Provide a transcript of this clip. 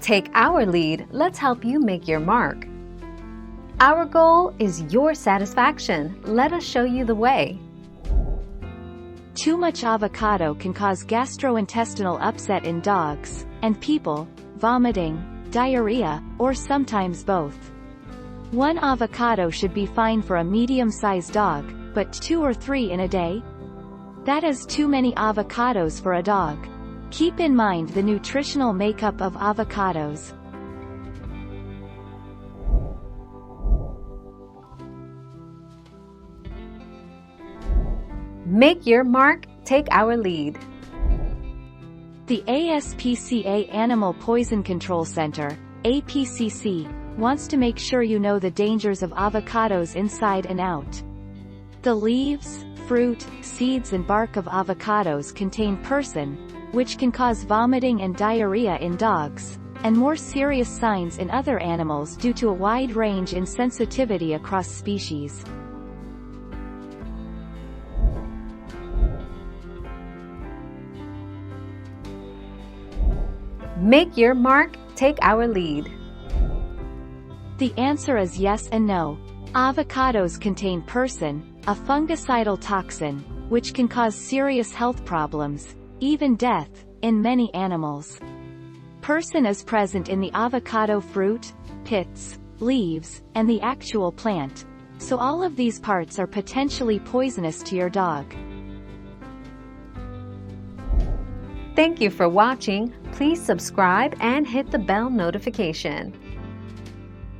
Take our lead, let's help you make your mark. Our goal is your satisfaction. Let us show you the way. Too much avocado can cause gastrointestinal upset in dogs and people, vomiting, diarrhea, or sometimes both. 1 avocado should be fine for a medium-sized dog, but 2 or 3 in a day? That is too many avocados for a dog. Keep in mind the nutritional makeup of avocados. Make your mark, take our lead. The ASPCA Animal Poison Control Center, APCC, wants to make sure you know the dangers of avocados inside and out. The leaves, fruit, seeds and bark of avocados contain persin, which can cause vomiting and diarrhea in dogs, and more serious signs in other animals due to a wide range in sensitivity across species. Make your mark, take our lead. The answer is yes and no. Avocados contain persin, a fungicidal toxin, which can cause serious health problems, even death, in many animals. Persin is present in the avocado fruit, pits, leaves, and the actual plant, so all of these parts are potentially poisonous to your dog. Thank you for watching. Please subscribe and hit the bell notification.